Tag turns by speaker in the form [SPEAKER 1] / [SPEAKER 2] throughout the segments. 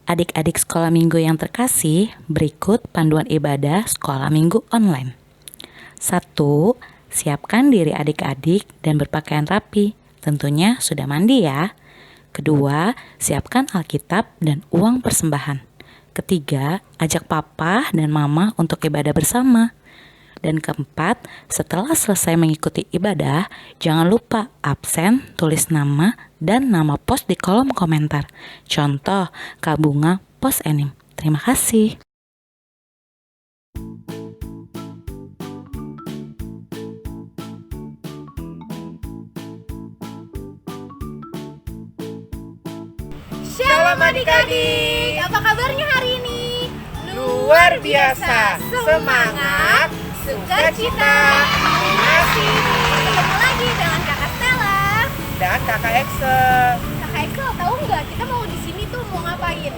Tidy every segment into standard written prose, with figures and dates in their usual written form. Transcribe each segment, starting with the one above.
[SPEAKER 1] Adik-adik sekolah minggu yang terkasih, berikut panduan ibadah sekolah minggu online. 1. Siapkan diri adik-adik dan berpakaian rapi. Tentunya sudah mandi ya. Kedua, siapkan Alkitab dan uang persembahan. Ketiga, ajak papa dan mama untuk ibadah bersama. Dan keempat, setelah selesai mengikuti ibadah, jangan lupa absen, tulis nama, dan nama pos di kolom komentar. Contoh, Kak Bunga, pos Enim. Terima kasih.
[SPEAKER 2] Shalom adik-adik, apa kabarnya hari ini?
[SPEAKER 3] Luar biasa, semangat, sukacita, animasi.
[SPEAKER 2] Ketemu lagi dengan Kakak Stella.
[SPEAKER 3] Dan Kakak Excel.
[SPEAKER 2] Kakak Excel, tahu nggak kita mau di sini tuh mau ngapain?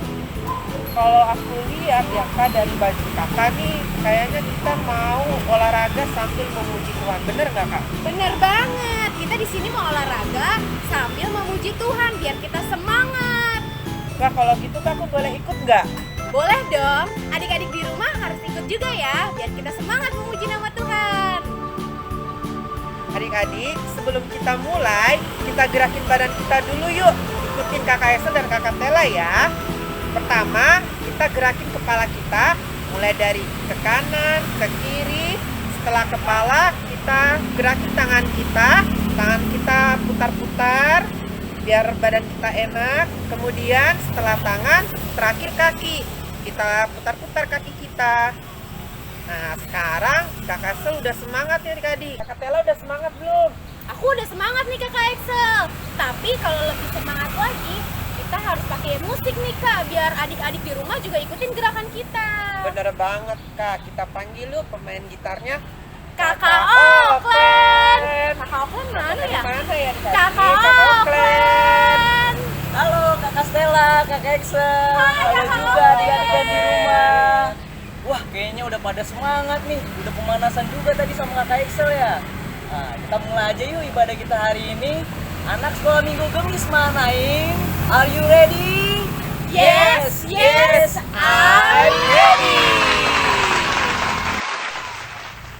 [SPEAKER 3] Kalau aku lihat ya Kak, dari baju Kakak nih, kayaknya kita mau olahraga sambil memuji Tuhan. Bener nggak Kak?
[SPEAKER 2] Bener banget, kita di sini mau olahraga sambil memuji Tuhan biar kita semangat.
[SPEAKER 3] Kak, kalau gitu Kak, aku boleh ikut nggak?
[SPEAKER 2] Boleh dong, adik-adik di rumah harus ikut juga ya, biar kita semangat memuji nama Tuhan.
[SPEAKER 3] Adik-adik, sebelum kita mulai, kita gerakin badan kita dulu yuk. Ikutin Kakak Excel dan Kakak Tela ya. Pertama, kita gerakin kepala kita, mulai dari ke kanan, ke kiri. Setelah kepala, kita gerakin tangan kita putar-putar biar badan kita enak. Kemudian setelah tangan, terakhir kaki. Kita putar-putar kaki kita. Nah, sekarang Kakak Excel udah semangat nih adik-adik. Kakak Tela udah semangat belum?
[SPEAKER 2] Aku udah semangat nih Kakak Excel. Tapi kalau lebih semangat lagi, kita harus pakai musik nih Kak, biar adik-adik di rumah juga ikutin gerakan kita.
[SPEAKER 3] Bener banget Kak, kita panggil yuk pemain gitarnya
[SPEAKER 2] Kakak Oklen. Kakak Oklen mana ya?
[SPEAKER 3] Mana ya?
[SPEAKER 2] Kakak Oklen.
[SPEAKER 4] Halo Kakak Stella, Kakak Excel.
[SPEAKER 2] Hai,
[SPEAKER 4] Halo
[SPEAKER 2] Kakak
[SPEAKER 4] juga
[SPEAKER 2] Oklen.
[SPEAKER 4] adik-adik di rumah. Wah, kayaknya udah pada semangat nih. Udah pemanasan juga tadi sama Kakak Excel ya. Nah, kita mulai aja yuk ibadah kita hari ini. Anak sekolah minggu Gemis Manaim, are you ready?
[SPEAKER 2] Yes, I'm
[SPEAKER 4] ready.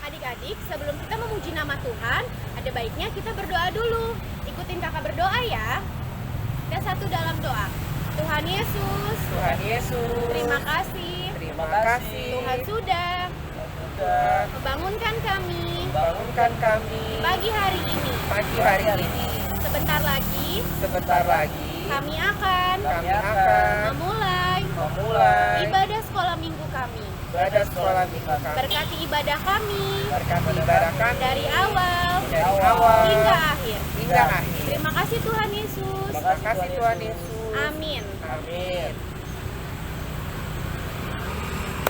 [SPEAKER 2] Adik-adik, sebelum kita memuji nama Tuhan, ada baiknya kita berdoa dulu. Ikutin kakak berdoa ya. Dan satu dalam doa. Tuhan Yesus,
[SPEAKER 3] Tuhan Yesus.
[SPEAKER 2] terima kasih.
[SPEAKER 3] Terima kasih.
[SPEAKER 2] Tuhan sudah
[SPEAKER 3] Sudah
[SPEAKER 2] membangunkan kami
[SPEAKER 3] bangunkan kami
[SPEAKER 2] pagi hari ini.
[SPEAKER 3] pagi hari ini.
[SPEAKER 2] Sebentar lagi
[SPEAKER 3] Sebentar lagi
[SPEAKER 2] kami akan
[SPEAKER 3] kami akan
[SPEAKER 2] memulai
[SPEAKER 3] memulai
[SPEAKER 2] ibadah sekolah minggu kami.
[SPEAKER 3] ibadah sekolah minggu kami.
[SPEAKER 2] Berkati ibadah kami
[SPEAKER 3] Berkati ibadah kami
[SPEAKER 2] dari awal
[SPEAKER 3] dari awal
[SPEAKER 2] hingga akhir.
[SPEAKER 3] hingga akhir.
[SPEAKER 2] Terima kasih Tuhan Yesus.
[SPEAKER 3] Terima kasih Tuhan Yesus.
[SPEAKER 2] Amin.
[SPEAKER 3] Amin.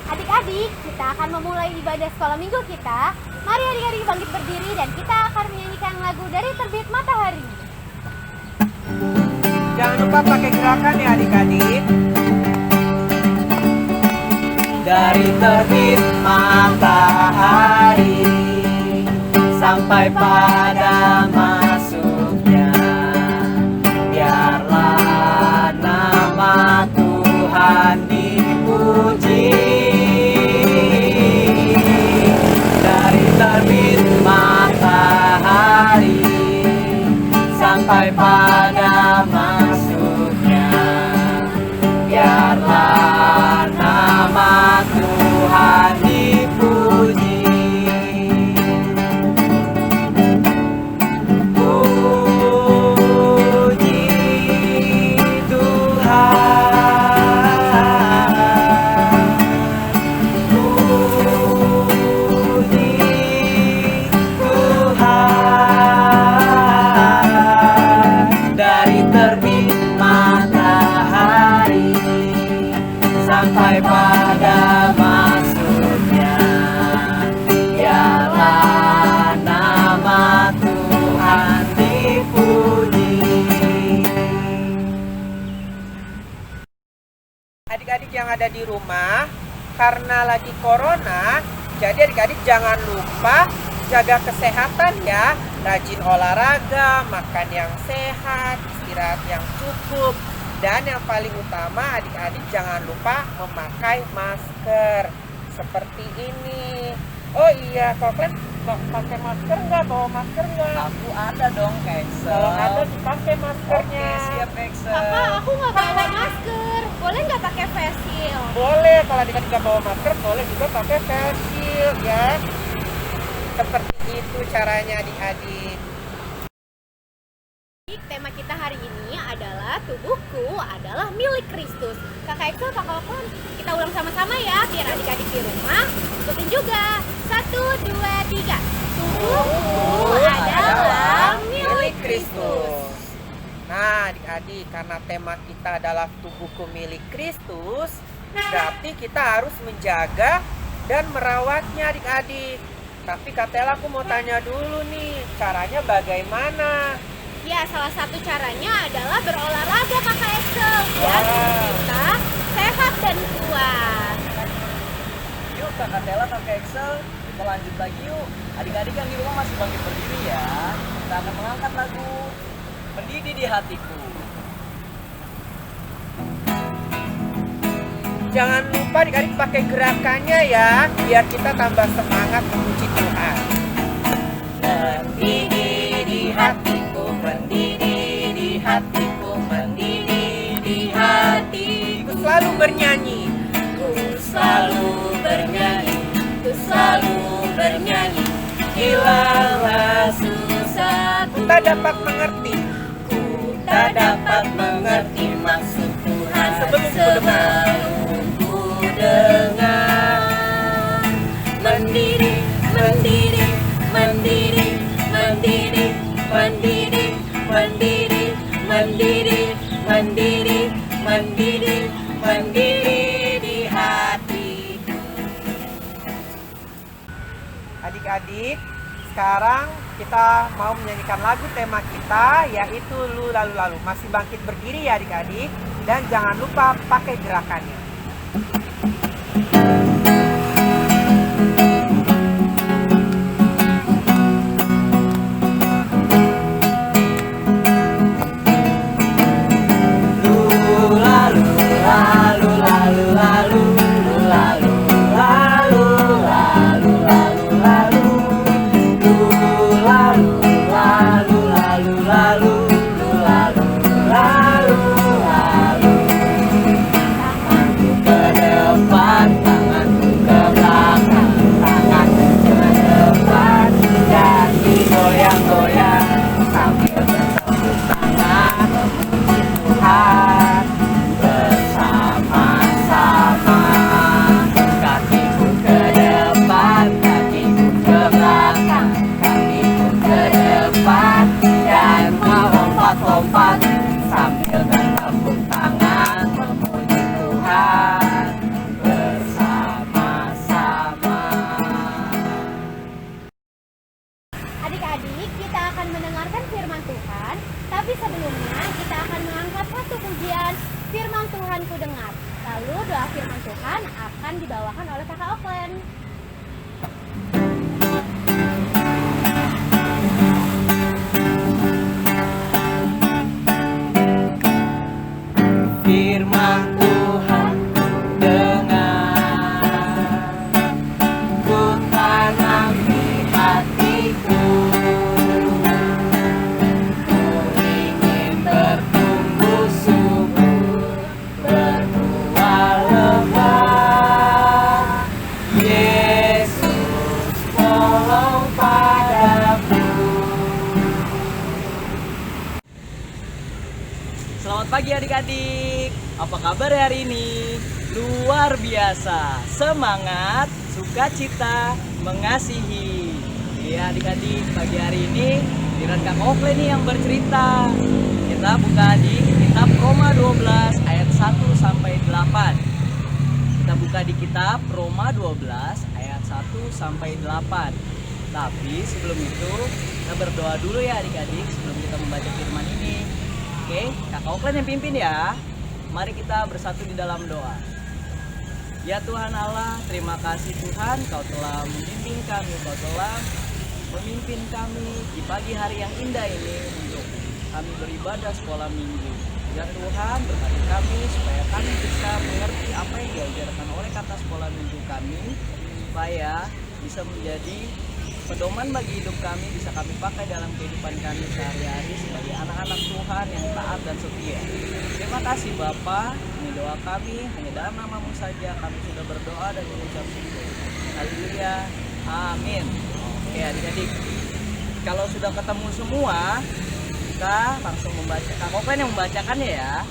[SPEAKER 2] Adik-adik, kita akan memulai ibadah sekolah minggu kita. Mari adik-adik bangkit berdiri dan kita akan menyanyikan lagu dari Terbit Matahari.
[SPEAKER 3] Jangan lupa pakai gerakan ya adik-adik.
[SPEAKER 4] Dari terbit matahari sampai pada masuknya, biarlah nama Tuhan dipuji. Dari terbit matahari sampai pada masuknya, biarlah nama Tuhan dipuji. Puji Tuhan, puji Tuhan. Dari terbit matahari sampai pada masuknya, biarlah nama Tuhan dipuji.
[SPEAKER 3] Adik-adik yang ada di rumah, karena lagi corona, jadi adik-adik jangan lupa jaga kesehatan ya. Rajin olahraga, makan yang sehat, istirahat yang cukup. Dan yang paling utama adik-adik jangan lupa memakai masker seperti ini. Oh iya, kalau kalian mau pakai masker nggak? Bawa masker nggak?
[SPEAKER 4] Aku ada dong Kak Excel.
[SPEAKER 3] Kalau ada dipakai maskernya.
[SPEAKER 4] Oke, siap Kak Excel.
[SPEAKER 2] Kakak, aku nggak bawa masker. Boleh nggak pakai face shield?
[SPEAKER 3] Boleh, kalau adik-adik nggak bawa masker boleh juga pakai face shield ya. Seperti itu caranya adik-adik.
[SPEAKER 2] Tema kita hari ini adalah tubuhku adalah milik Kristus. Kakak Excel, Kakak Okon, kita ulang sama-sama ya, biar adik-adik di rumah ikutin juga. 1, 2, 3. Tubuhku adalah milik Kristus.
[SPEAKER 3] Nah, adik-adik, karena tema kita adalah tubuhku milik Kristus, berarti kita harus menjaga dan merawatnya adik-adik. Tapi Kak Tela, aku mau tanya dulu nih, caranya bagaimana?
[SPEAKER 2] Ya, salah satu caranya adalah berolahraga Kakak Excel, biar tubuh kita sehat dan kuat.
[SPEAKER 4] Yuk Kakak Tela, Kakak Excel, kita lanjut lagi yuk. Adik-adik yang di rumah masih bangkit berdiri ya. Kita akan mengangkat lagu Mendidih di Hatiku.
[SPEAKER 3] Jangan lupa adik-adik pakai gerakannya ya, biar kita tambah semangat memuji Tuhan. Mendidih di hatiku, mendidih di hatiku, mendidih di hatiku. Selalu bernyanyi.
[SPEAKER 2] Ku selalu bernyanyi, ku selalu bernyanyi, hilanglah susahku.
[SPEAKER 3] Kita dapat mengerti.
[SPEAKER 2] Tak dapat mengerti maksud Tuhan
[SPEAKER 3] Sebelum ku dengar.
[SPEAKER 2] Mendidih, mendidih, mendidih, mendidih, mendidih, mendidih, mendidih, mendidih, mendidih, mendidih di hatiku.
[SPEAKER 3] Adik-adik, sekarang kita mau menyanyikan lagu tema kita, yaitu Lu Lalu Lalu. Masih bangkit berdiri ya adik-adik, dan jangan lupa pakai gerakannya.
[SPEAKER 4] Lompat sambil bertepuk tangan memuji Tuhan bersama-sama.
[SPEAKER 2] Adik-adik, kita akan mendengarkan firman Tuhan, tapi sebelumnya kita akan mengangkat satu pujian firman Tuhan ku dengar. Lalu doa firman Tuhan akan dibawakan oleh Kakak Oklen.
[SPEAKER 4] Firman Tuhan ku dengar, ku tanam di hatiku. Ku ingin bertumbuh subur, berbuah lebat. Yesus tolong padaku. Selamat pagi adik-adik. Apa kabar hari ini? Luar biasa. Semangat, sukacita, mengasihi. Iya adik-adik, pagi hari ini Diran Kak Okle nih yang bercerita. Kita buka di kitab Roma 12 ayat 1 sampai 8. Kita buka di kitab Roma 12 ayat 1 sampai 8. Tapi sebelum itu kita berdoa dulu ya adik-adik sebelum kita membaca firman ini. Oke, Kakak Oklen yang pimpin ya. Mari kita bersatu di dalam doa. Ya Tuhan Allah, terima kasih Tuhan, Kau telah membimbing kami, Kau telah memimpin kami di pagi hari yang indah ini untuk kami beribadah sekolah minggu. Ya Tuhan, berkati kami supaya kami bisa mengerti apa yang diajarkan oleh kata sekolah minggu kami, supaya bisa menjadi pedoman bagi hidup kami, bisa kami pakai dalam kehidupan kami sehari-hari sebagai anak-anak Tuhan yang taat dan setia. Terima kasih Bapa, ini doa kami, hanya dalam nama-Mu saja kami sudah berdoa dan mengucap syukur. Haleluya, amin. Oke adik-adik, kalau sudah ketemu semua, kita langsung membaca. Kak Koplen yang membacakannya ya,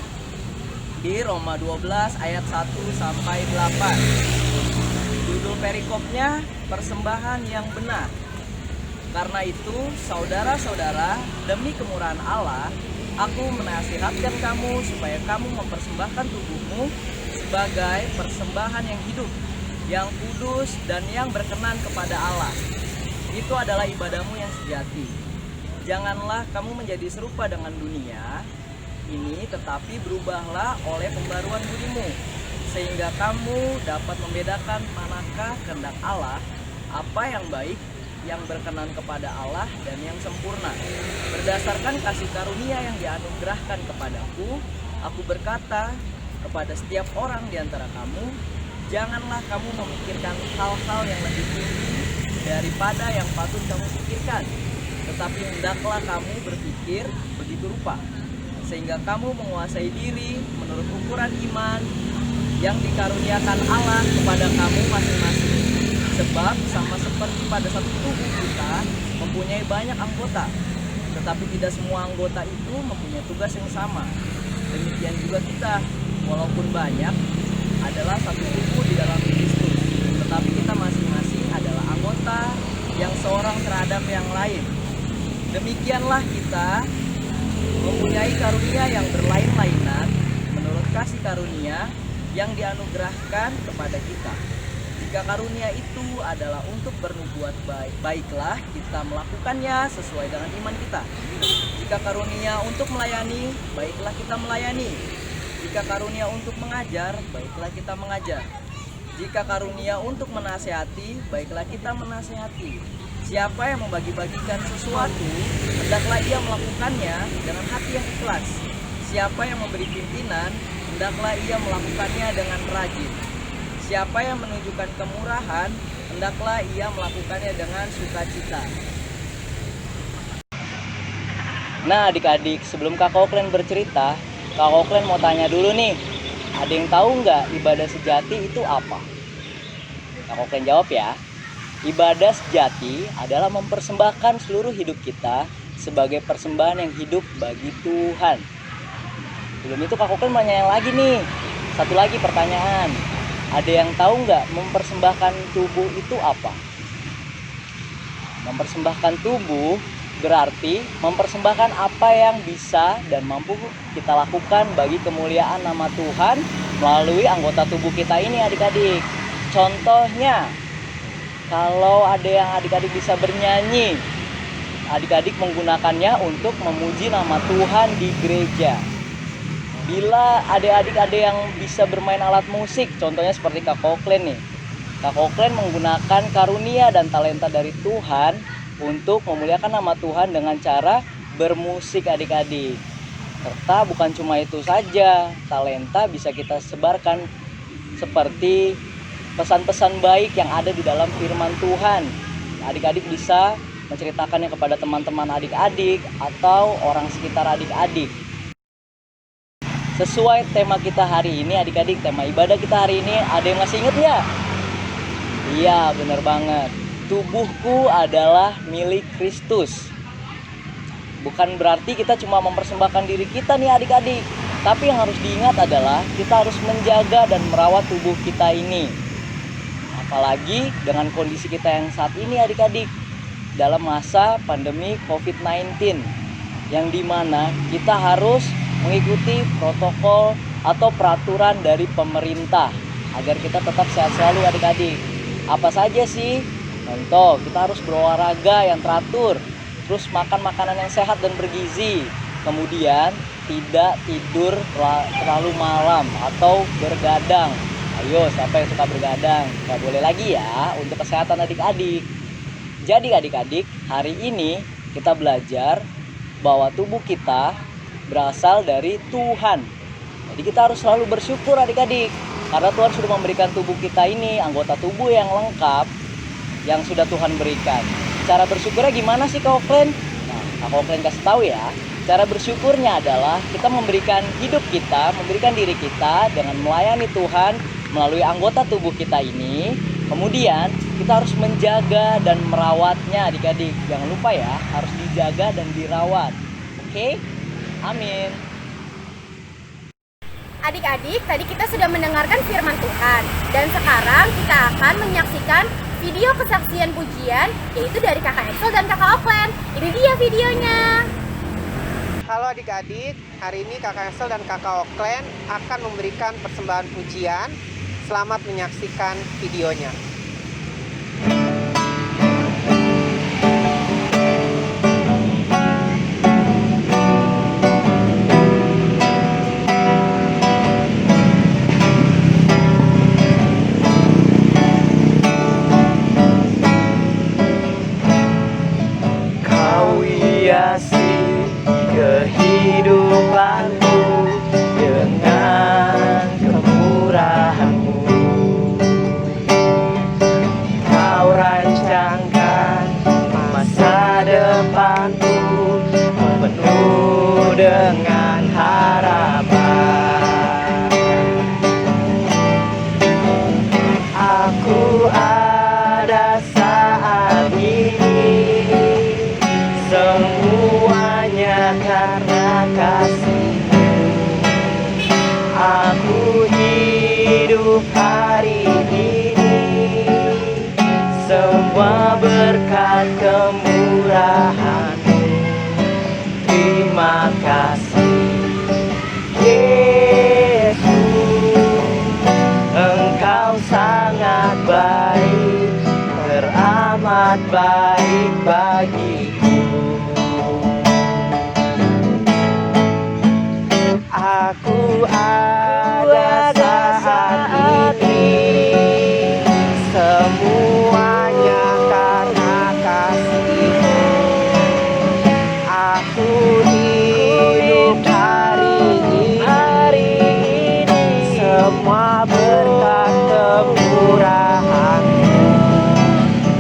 [SPEAKER 4] di Roma 12 ayat 1 sampai 8. Judul perikopnya, persembahan yang benar. Karena itu, saudara-saudara, demi kemurahan Allah, aku menasihatkan kamu supaya kamu mempersembahkan tubuhmu sebagai persembahan yang hidup, yang kudus, dan yang berkenan kepada Allah. Itu adalah ibadahmu yang sejati. Janganlah kamu menjadi serupa dengan dunia ini, tetapi berubahlah oleh pembaruan budimu, sehingga kamu dapat membedakan manakah kehendak Allah, apa yang baik, yang berkenan kepada Allah, dan yang sempurna. Berdasarkan kasih karunia yang dianugerahkan kepadaku, aku berkata kepada setiap orang di antara kamu, janganlah kamu memikirkan hal-hal yang lebih tinggi daripada yang patut kamu pikirkan, tetapi hendaklah kamu berpikir begitu rupa, sehingga kamu menguasai diri menurut ukuran iman yang dikaruniakan Allah kepada kamu masing-masing. Sebab sama seperti pada satu tubuh kita mempunyai banyak anggota, tetapi tidak semua anggota itu mempunyai tugas yang sama. Demikian juga kita, walaupun banyak, adalah satu tubuh di dalam Kristus, tetapi kita masing-masing adalah anggota yang seorang terhadap yang lain. Demikianlah kita mempunyai karunia yang berlain-lainan menurut kasih karunia yang dianugerahkan kepada kita. Jika karunia itu adalah untuk bernubuat baik, baiklah kita melakukannya sesuai dengan iman kita. Jika karunia untuk melayani, baiklah kita melayani. Jika karunia untuk mengajar, baiklah kita mengajar. Jika karunia untuk menasehati, baiklah kita menasehati. Siapa yang membagi-bagikan sesuatu, hendaklah ia melakukannya dengan hati yang ikhlas. Siapa yang memberi pimpinan, hendaklah ia melakukannya dengan rajin. Siapa yang menunjukkan kemurahan, hendaklah ia melakukannya dengan sukacita. Nah adik-adik, sebelum Kak Koplen bercerita, Kak Koplen mau tanya dulu nih, ada yang tahu nggak ibadah sejati itu apa? Kak Koplen jawab ya. Ibadah sejati adalah mempersembahkan seluruh hidup kita sebagai persembahan yang hidup bagi Tuhan. Belum itu Kak Koplen mau nanya lagi nih, satu lagi pertanyaan. Ada yang tahu nggak mempersembahkan tubuh itu apa? Mempersembahkan tubuh berarti mempersembahkan apa yang bisa dan mampu kita lakukan bagi kemuliaan nama Tuhan melalui anggota tubuh kita ini adik-adik. Contohnya, kalau ada yang adik-adik bisa bernyanyi, adik-adik menggunakannya untuk memuji nama Tuhan di gereja. Bila adik-adik ada yang bisa bermain alat musik, contohnya seperti Kak Koplen nih. Kak Koplen menggunakan karunia dan talenta dari Tuhan untuk memuliakan nama Tuhan dengan cara bermusik adik-adik. Serta bukan cuma itu saja, talenta bisa kita sebarkan seperti pesan-pesan baik yang ada di dalam firman Tuhan. Adik-adik bisa menceritakannya kepada teman-teman adik-adik atau orang sekitar adik-adik. Sesuai tema kita hari ini adik-adik, tema ibadah kita hari ini, ada yang masih ingat nggak? Iya bener banget, tubuhku adalah milik Kristus. Bukan berarti kita cuma mempersembahkan diri kita nih adik-adik, tapi yang harus diingat adalah kita harus menjaga dan merawat tubuh kita ini. Apalagi dengan kondisi kita yang saat ini adik-adik, dalam masa pandemi COVID-19, yang dimana kita harus mengikuti protokol atau peraturan dari pemerintah agar kita tetap sehat selalu adik-adik. Apa saja sih? Contoh, kita harus berolahraga yang teratur, terus makan makanan yang sehat dan bergizi, kemudian tidak tidur terlalu malam atau bergadang. Ayo, siapa yang suka bergadang? Gak boleh lagi ya, untuk kesehatan adik-adik. Jadi adik-adik, hari ini kita belajar bahwa tubuh kita berasal dari Tuhan. Jadi kita harus selalu bersyukur adik-adik, karena Tuhan sudah memberikan tubuh kita ini, anggota tubuh yang lengkap yang sudah Tuhan berikan. Cara bersyukurnya gimana sih Kak Oklen? Nah, Kak Oklen kasih tahu ya. Cara bersyukurnya adalah kita memberikan hidup kita, memberikan diri kita dengan melayani Tuhan melalui anggota tubuh kita ini. Kemudian kita harus menjaga dan merawatnya adik-adik. Jangan lupa ya, harus dijaga dan dirawat. Oke? Amin.
[SPEAKER 2] Adik-adik, tadi kita sudah mendengarkan firman Tuhan. Dan sekarang kita akan menyaksikan video kesaksian pujian, yaitu dari Kakak Excel dan Kakak Oklen. Ini dia videonya.
[SPEAKER 3] Halo adik-adik, hari ini Kakak Excel dan Kakak Oklen akan memberikan persembahan pujian. Selamat menyaksikan videonya.
[SPEAKER 4] Kau hiasi kehidupanku dengan kemurahan-Mu. Kau rancangkan masa depanku penuh dengan harapan. Aku ada saat ini, semuanya karena kasih-Mu. Aku hidup hari ini, semua berkat kemurahan-Mu. Terima kasih Yesus, Engkau sangat baik, teramat baik bagiku. Aku ada saat ini,
[SPEAKER 3] Semuanya karena kasih-Mu. Aku hidup hari ini, semua berkat kemurahan-Mu.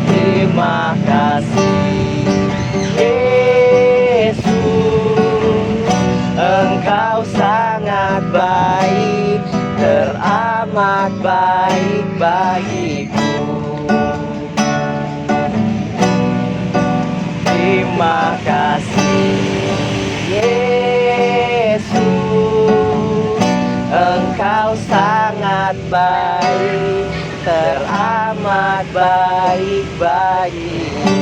[SPEAKER 4] terima kasih Yesus, Engkau sangat baik, teramat baik bagiku. Terima kasih Yesus, Engkau sangat baik, teramat baik bagiku.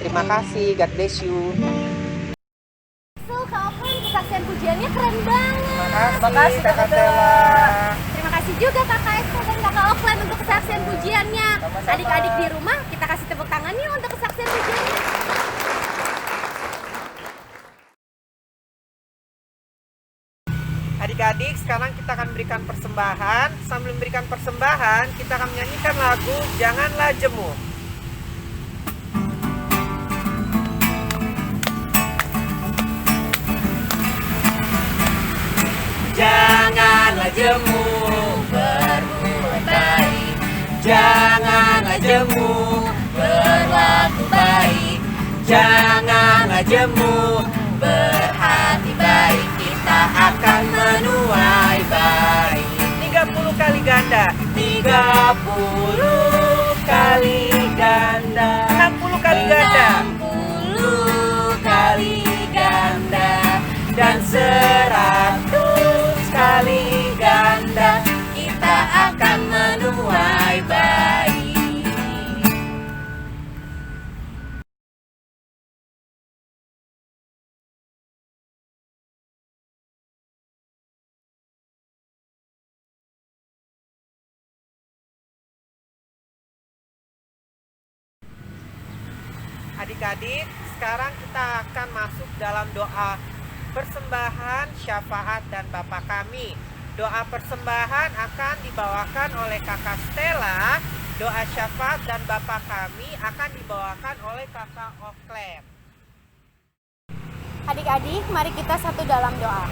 [SPEAKER 3] Terima kasih, God bless you.
[SPEAKER 2] So, Kak Oklen, kesaksian pujiannya keren banget.
[SPEAKER 3] Makasih Kakak Tela.
[SPEAKER 2] Terima kasih juga Kakak Excel dan Kakak Oklen untuk kesaksian pujiannya.
[SPEAKER 4] Sama-sama.
[SPEAKER 2] Adik-adik di rumah, kita kasih tepuk tangan yuk untuk kesaksian pujiannya.
[SPEAKER 3] Adik-adik, sekarang kita akan berikan persembahan. Sambil memberikan persembahan, kita akan menyanyikan lagu Janganlah Jemu.
[SPEAKER 4] Janganlah jemu
[SPEAKER 2] Berbuat baik,
[SPEAKER 4] Janganlah jemu
[SPEAKER 2] berlaku baik,
[SPEAKER 4] Janganlah jemu
[SPEAKER 2] berhati baik, kita akan menuai baik.
[SPEAKER 3] 30 kali ganda,
[SPEAKER 4] 30 kali ganda,
[SPEAKER 3] 60 kali ganda,
[SPEAKER 2] 60 kali ganda,
[SPEAKER 4] dan 100 kali ganda,
[SPEAKER 2] kita akan menuai baik.
[SPEAKER 3] Adik-adik, sekarang kita akan masuk dalam doa persembahan, syafaat, dan Bapa kami. Doa persembahan akan dibawakan oleh Kakak Stella. Doa syafaat dan Bapa kami akan dibawakan oleh Kakak Oklen.
[SPEAKER 2] Adik-adik, mari kita satu dalam doa.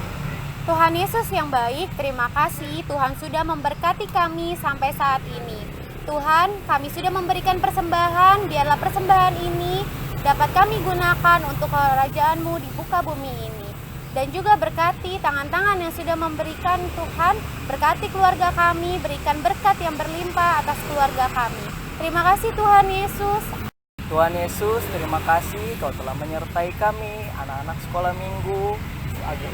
[SPEAKER 2] Tuhan Yesus yang baik, terima kasih Tuhan sudah memberkati kami sampai saat ini. Tuhan, kami sudah memberikan persembahan, biarlah persembahan ini dapat kami gunakan untuk kerajaan-Mu di muka bumi ini. Dan juga berkati tangan-tangan yang sudah memberikan Tuhan, berkati keluarga kami, berikan berkat yang berlimpah atas keluarga kami. Terima kasih Tuhan Yesus.
[SPEAKER 4] Tuhan Yesus, terima kasih Kau telah menyertai kami, anak-anak sekolah minggu,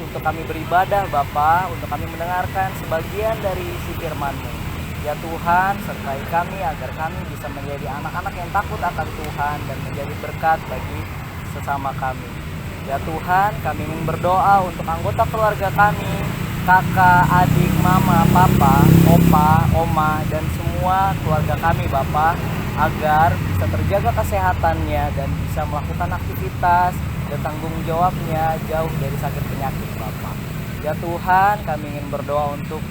[SPEAKER 4] untuk kami beribadah Bapa, untuk kami mendengarkan sebagian dari isi firman-Mu. Ya Tuhan, sertai kami agar kami bisa menjadi anak-anak yang takut akan Tuhan dan menjadi berkat bagi sesama kami. Ya Tuhan, kami ingin berdoa untuk anggota keluarga kami, kakak, adik, mama, papa, opa, oma, dan semua keluarga kami Bapa, agar bisa terjaga kesehatannya dan bisa melakukan aktivitas dan tanggung jawabnya jauh dari sakit penyakit Bapa. Ya Tuhan, kami ingin berdoa untuk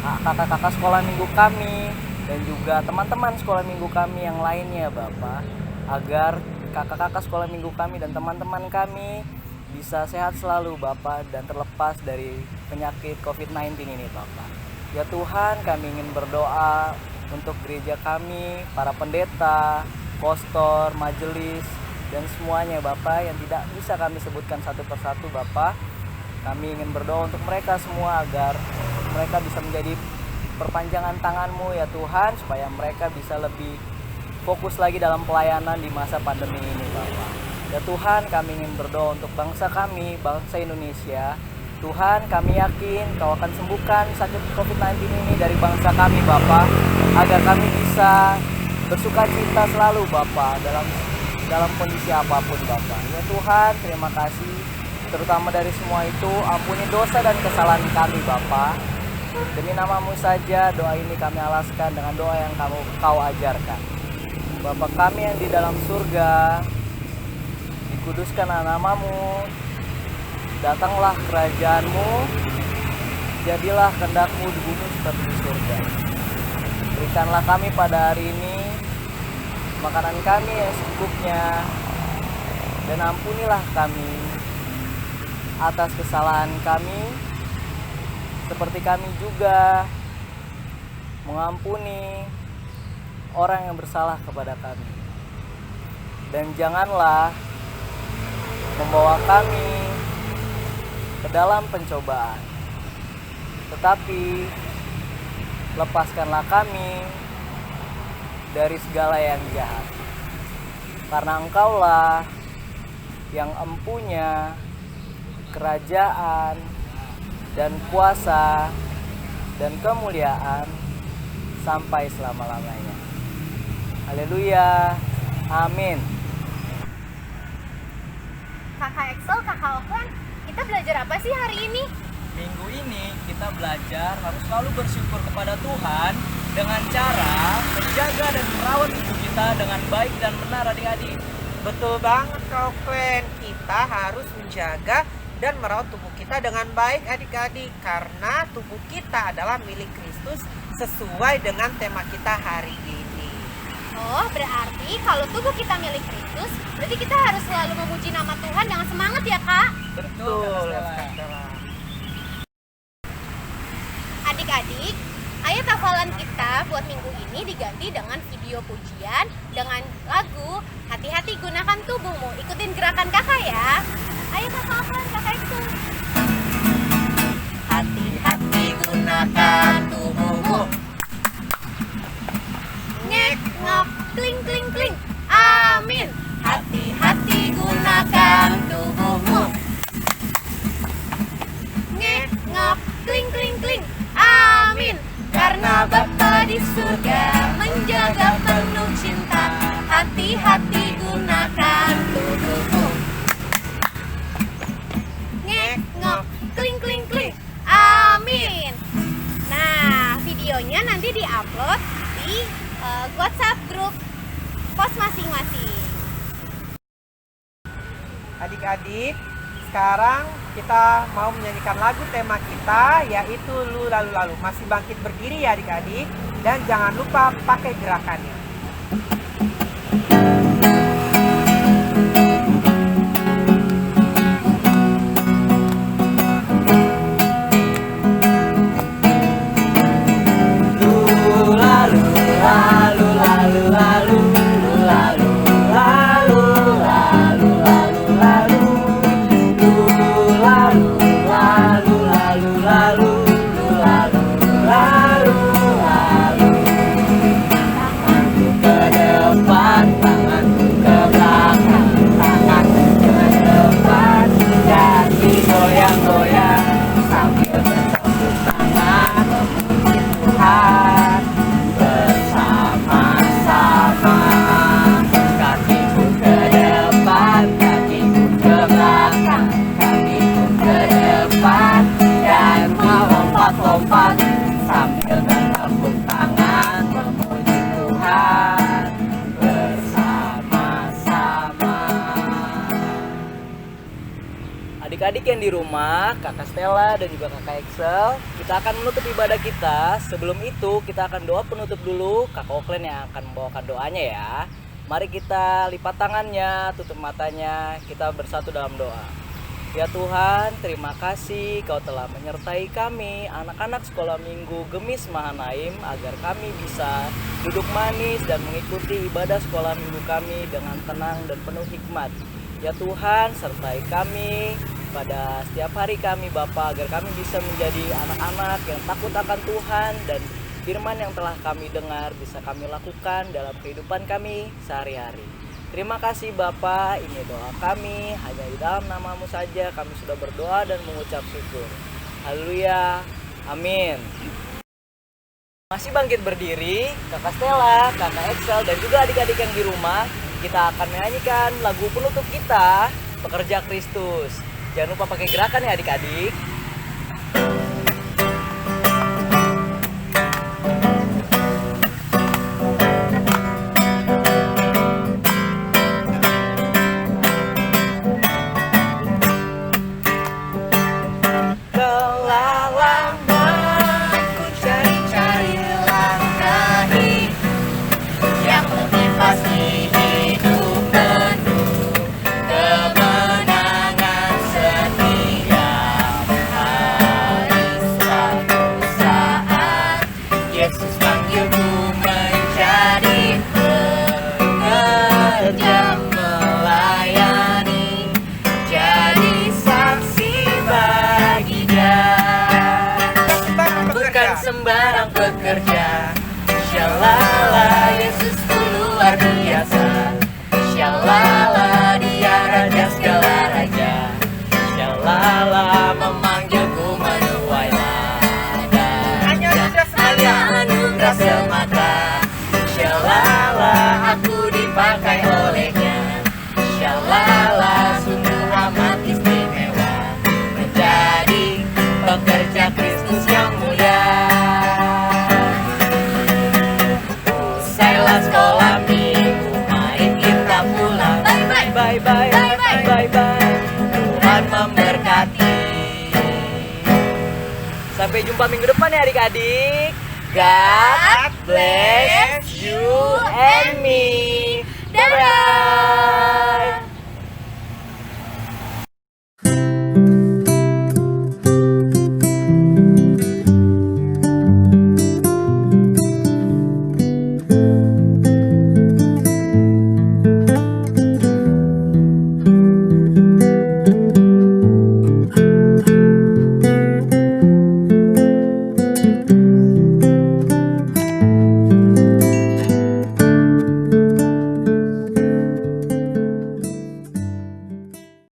[SPEAKER 4] kakak-kakak sekolah minggu kami dan juga teman-teman sekolah minggu kami yang lainnya Bapa, agar kakak-kakak sekolah minggu kami dan teman-teman kami bisa sehat selalu Bapa dan terlepas dari penyakit COVID-19 ini Bapa. Ya Tuhan, kami ingin berdoa untuk gereja kami, para pendeta, pastor, majelis, dan semuanya Bapa yang tidak bisa kami sebutkan satu persatu Bapa. Kami ingin berdoa untuk mereka semua agar mereka bisa menjadi perpanjangan tangan-Mu ya Tuhan, supaya mereka bisa lebih fokus lagi dalam pelayanan di masa pandemi ini Bapa. Ya Tuhan, kami ingin berdoa untuk bangsa kami, bangsa Indonesia. Tuhan, kami yakin Kau akan sembuhkan sakit COVID-19 ini dari bangsa kami Bapa, agar kami bisa bersukacita selalu Bapa dalam kondisi apapun Bapa. Ya Tuhan, terima kasih terutama dari semua itu, ampuni dosa dan kesalahan kami Bapa. Demi nama-Mu saja doa ini kami alaskan dengan doa yang Kau ajarkan. Bapa kami yang di dalam surga, dikuduskanlah nama-Mu, datanglah kerajaan-Mu, jadilah kehendak-Mu di bumi seperti di surga. Berikanlah kami pada hari ini makanan kami yang secukupnya, dan ampunilah kami atas kesalahan kami, seperti kami juga mengampuni orang yang bersalah kepada kami. Dan janganlah membawa kami ke dalam pencobaan, tetapi lepaskanlah kami dari segala yang jahat. Karena Engkaulah yang empunya kerajaan dan kuasa dan kemuliaan sampai selama-lamanya. Haleluya. Amin.
[SPEAKER 2] Kakak Excel, Kakak Okan, kita belajar apa sih hari ini?
[SPEAKER 4] Minggu ini kita belajar harus selalu bersyukur kepada Tuhan dengan cara menjaga dan merawat tubuh kita dengan baik dan benar adik-adik.
[SPEAKER 3] Betul banget Kak Okwen, kita harus menjaga dan merawat tubuh kita dengan baik adik-adik, karena tubuh kita adalah milik Kristus sesuai dengan tema kita hari ini.
[SPEAKER 2] Oh, berarti kalau tubuh kita milik Kristus, berarti kita harus selalu memuji nama Tuhan dengan semangat ya Kak?
[SPEAKER 3] Betul, Kak Stella.
[SPEAKER 2] Adik-adik, ayat hafalan kita buat minggu ini diganti dengan video pujian dengan lagu Hati-hati Gunakan Tubuhmu. Ikutin gerakan kakak ya. Ayo hafalan kakak itu. Hati-hati gunakan tubuhmu. Ngek ngok kling kling kling. Amin. Hati-hati gunakan tubuhmu. Ngek ngok kling kling kling. Amin. Karena Bapa di surga menjaga penuh cinta. Hati-hati gunakan tubuhmu. Ngek ngok kling kling kling. Amin. Nah, videonya nanti diupload di WhatsApp grup pos masing-masing.
[SPEAKER 3] Adik-adik, sekarang kita mau menyanyikan lagu tema kita, yaitu Lu Lalu Lalu. Masih bangkit berdiri ya adik-adik, dan jangan lupa pakai gerakannya.
[SPEAKER 4] di rumah, Kakak Stella dan juga Kakak Excel, kita akan menutup ibadah kita. Sebelum itu, kita akan doa penutup dulu. Kakak Oklen yang akan membawakan doanya ya. Mari kita lipat tangannya, tutup matanya, kita bersatu dalam doa. Ya Tuhan, terima kasih Kau telah menyertai kami, anak-anak sekolah minggu Gemis Mahanaim, agar kami bisa duduk manis dan mengikuti ibadah sekolah minggu kami dengan tenang dan penuh hikmat. Ya Tuhan, sertai kami pada setiap hari kami Bapa, agar kami bisa menjadi anak-anak yang takut akan Tuhan, dan firman yang telah kami dengar bisa kami lakukan dalam kehidupan kami sehari-hari. Terima kasih Bapa, ini doa kami, hanya di dalam nama-Mu saja kami sudah berdoa dan mengucap syukur. Haleluya, amin. Masih bangkit berdiri, Kakak Stella, Kakak Excel, dan juga adik-adik yang di rumah, kita akan menyanyikan lagu penutup kita, Pekerja Kristus. Jangan lupa pakai gerakan ya adik-adik. Sembarang pekerja, Shalala, Yesusku luar biasa. Shalala, Dia Raja segala raja. Shalala, memanggilku menuai ladang.
[SPEAKER 3] Hanya
[SPEAKER 4] anugerah semata. Shalala, aku dipakai olehnya. Shalala, sungguh amat istimewa, menjadi pekerja Kristus yang mulia. Sekolah minggu, mari kita pulang. Bye bye. Tuhan memberkati. Sampai jumpa minggu depan ya adik-adik. God bless you and me. Bye bye.